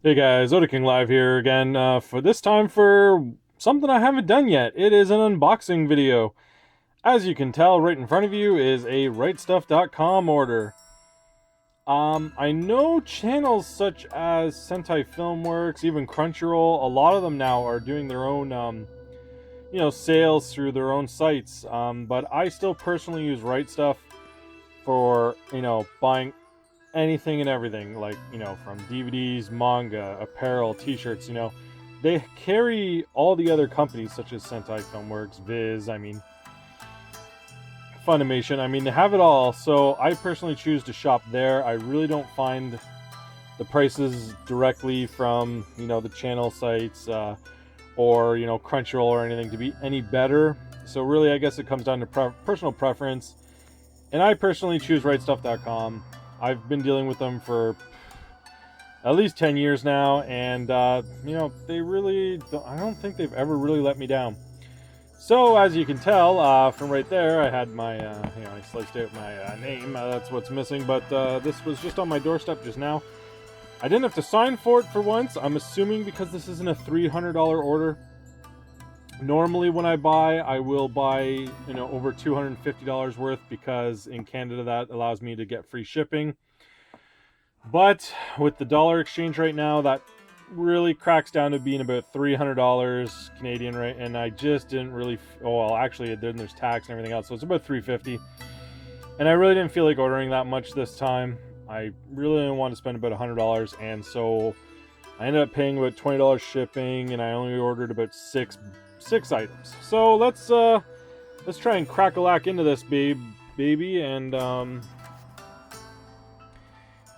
Hey guys, Oda King Live here again, for this time for something I haven't done yet. It is an unboxing video. As you can tell, right in front of you is a rightstuff.com order. I know channels such as Sentai Filmworks, even Crunchyroll, a lot of them now are doing their own, sales through their own sites. But I still personally use Right Stuff for, buying anything and everything, like, from DVDs, manga, apparel, t-shirts. They carry all the other companies such as Sentai Filmworks, Funimation. They have it all. So I personally choose to shop there. I really don't find the prices directly from the channel sites, or Crunchyroll or anything to be any better. So really, I guess it comes down to personal preference, and I personally choose rightstuff.com. I've been dealing with them for at least 10 years now, and they really don't, I don't think they've ever really let me down. So as you can tell, from right there, I had my I sliced out my name. That's what's missing, but this was just on my doorstep just now. I didn't have to sign for it for once. I'm assuming because this isn't a $300 order. Normally when I buy, I will buy over $250 worth, because in Canada that allows me to get free shipping. But with the dollar exchange right now, that really cracks down to being about $300 Canadian, right? And I just didn't really. Oh well, actually, then there's tax and everything else, so it's about $350. And I really didn't feel like ordering that much this time. I really didn't want to spend about $100, and so I ended up paying about $20 shipping, and I only ordered about six items. So let's try and crack-a-lack into this baby, and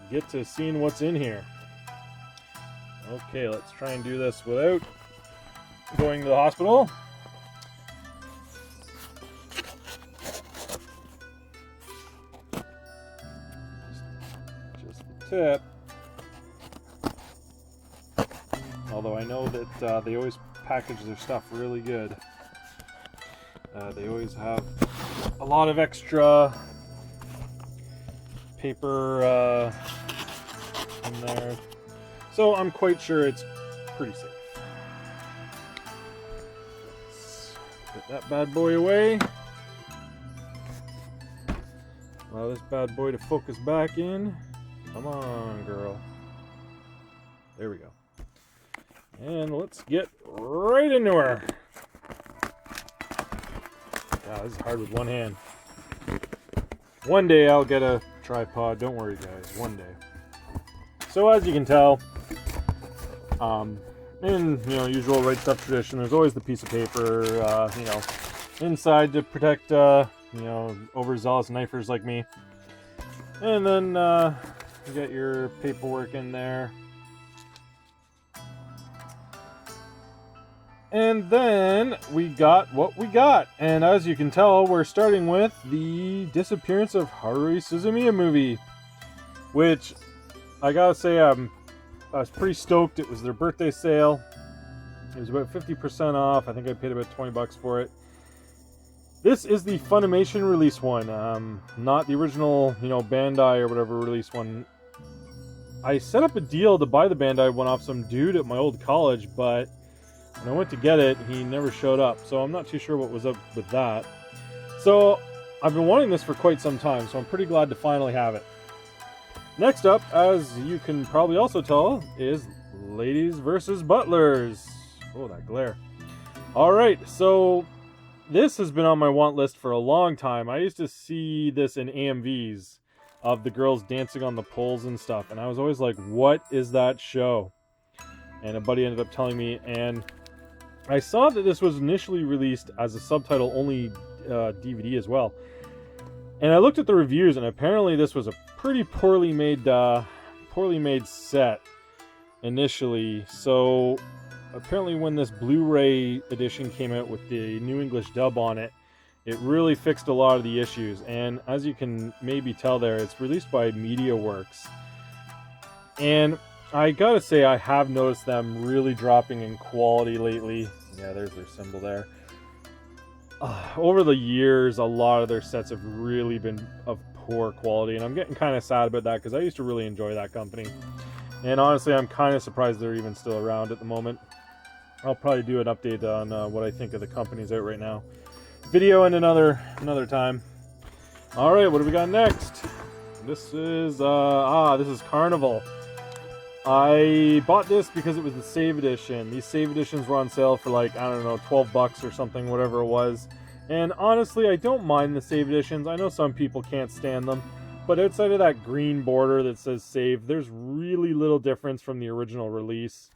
get to seeing what's in here. Okay, let's try and do this without going to the hospital. Just the tip. Although I know that they always package their stuff really good. They always have a lot of extra paper in there, so I'm quite sure it's pretty safe. Let's put that bad boy away. Allow this bad boy to focus back in. Come on, girl. There we go. And let's get right into her. God, this is hard with one hand. One day I'll get a tripod. Don't worry, guys. One day. So as you can tell, in usual Right Stuff tradition, there's always the piece of paper, inside to protect overzealous knifers like me. And then you get your paperwork in there. And then we got what we got. And as you can tell, we're starting with the Disappearance of Haruhi Suzumiya movie, which I gotta say, I was pretty stoked. It was their birthday sale. It was about 50% off. I think I paid about $20 for it. This is the Funimation release one, not the original, Bandai or whatever release one. I set up a deal to buy the Bandai one off some dude at my old college, but when I went to get it, he never showed up, so I'm not too sure what was up with that. So I've been wanting this for quite some time, so I'm pretty glad to finally have it. Next up, as you can probably also tell, is Ladies vs. Butlers. Oh, that glare. Alright, so this has been on my want list for a long time. I used to see this in AMVs of the girls dancing on the poles and stuff, and I was always like, what is that show? And a buddy ended up telling me, and I saw that this was initially released as a subtitle-only DVD as well. And I looked at the reviews, and apparently this was a pretty poorly made set initially. So apparently when this Blu-ray edition came out with the new English dub on it, it really fixed a lot of the issues. And as you can maybe tell there, it's released by MediaWorks. And I gotta say, I have noticed them really dropping in quality lately. Yeah, there's their symbol there. Over the years, a lot of their sets have really been of poor quality, and I'm getting kind of sad about that because I used to really enjoy that company. And honestly, I'm kind of surprised they're even still around at the moment. I'll probably do an update on what I think of the companies out right now. Video in another time. All right, what do we got next? This is this is Carnival. I bought this because it was the Save Edition. These Save Editions were on sale for like, I don't know, 12 bucks or something, whatever it was. And honestly, I don't mind the Save Editions. I know some people can't stand them. But outside of that green border that says Save, there's really little difference from the original release.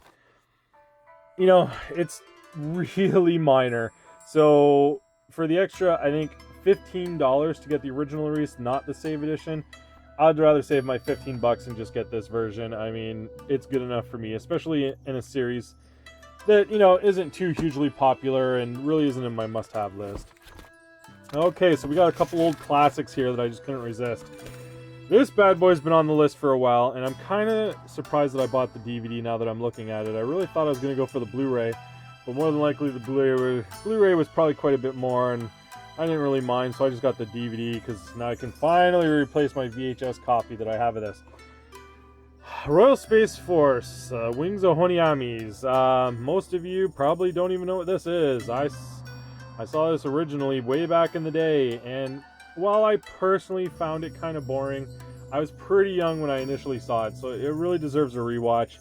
You know, it's really minor. So for the extra, I think $15 to get the original release, not the Save Edition, I'd rather save my 15 bucks and just get this version. I mean, it's good enough for me, especially in a series that, you know, isn't too hugely popular and really isn't in my must-have list. Okay, so we got a couple old classics here that I just couldn't resist. This bad boy's been on the list for a while, and I'm kind of surprised that I bought the DVD now that I'm looking at it. I really thought I was going to go for the Blu-ray, but more than likely the Blu-ray was probably quite a bit more, and I didn't really mind, so I just got the DVD because now I can finally replace my VHS copy that I have of this. Royal Space Force, Wings of Honiamis. Most of you probably don't even know what this is. I saw this originally way back in the day, and while I personally found it kind of boring, I was pretty young when I initially saw it, so it really deserves a rewatch,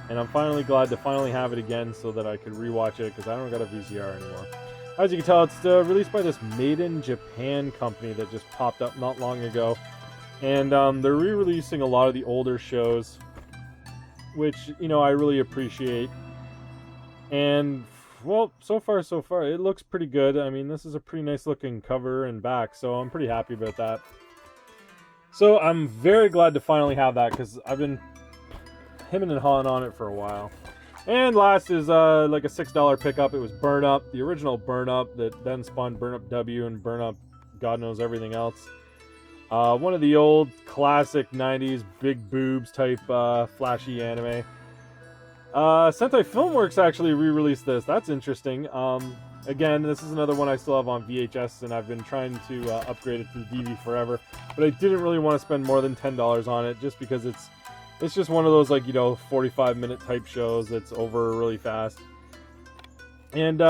and I'm finally glad to finally have it again so that I could rewatch it because I don't got a VCR anymore. As you can tell, it's released by this Made in Japan company that just popped up not long ago. And they're re-releasing a lot of the older shows, which, you know, I really appreciate. And, well, so far, it looks pretty good. I mean, this is a pretty nice looking cover and back, so I'm pretty happy about that. So I'm very glad to finally have that because I've been hemming and hawing on it for a while. And last is like a $6 pickup. It was Burn Up, the original Burn Up that then spawned Burn Up W and Burn Up God knows everything else. One of the old classic 90s big boobs type flashy anime. Sentai Filmworks actually re-released this. That's interesting. Again, this is another one I still have on VHS, and I've been trying to upgrade it to the DV forever. But I didn't really want to spend more than $10 on it just because it's just one of those, like, you know, 45-minute type shows that's over really fast. And,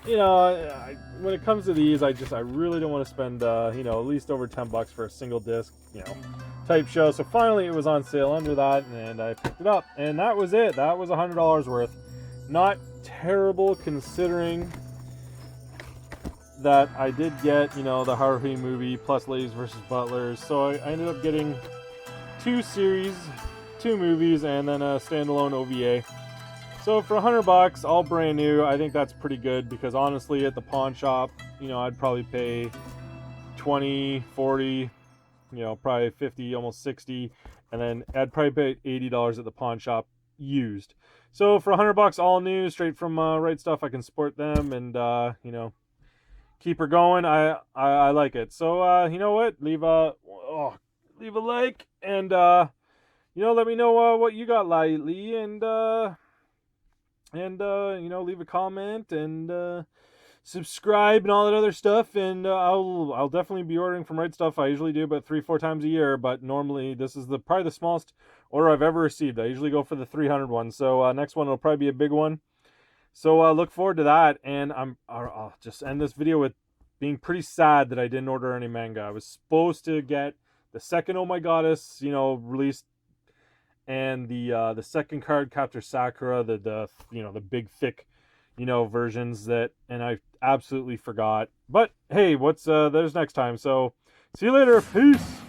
you know, when it comes to these, I really don't want to spend, you know, at least over 10 bucks for a single disc, you know, type show. So finally it was on sale under that, and I picked it up. And that was it. That was $100 worth. Not terrible considering that I did get, you know, the Haruhi movie plus Ladies vs. Butlers. So I ended up getting 2 series, 2 movies, and then a standalone OVA. So for $100, all brand new, I think that's pretty good because honestly, at the pawn shop, you know, I'd probably pay 20, 40, you know, probably 50, almost 60, and then I'd probably pay $80 at the pawn shop used. So for $100, all new, straight from Right Stuff, I can support them and you know, keep her going. I like it. So you know what? Leave a like and you know, let me know what you got lately, and you know, leave a comment and subscribe and all that other stuff. And I'll definitely be ordering from Right Stuff. I usually do about 3-4 times a year, but normally this is probably the smallest order I've ever received. I usually go for the 300 one. So next one will probably be a big one. So look forward to that. And I'll just end this video with being pretty sad that I didn't order any manga. I was supposed to get the second Oh My Goddess, you know, released, and the second card Capture Sakura, the you know, the big thick, you know, versions that, and I absolutely forgot. But hey, there's next time. So see you later. Peace.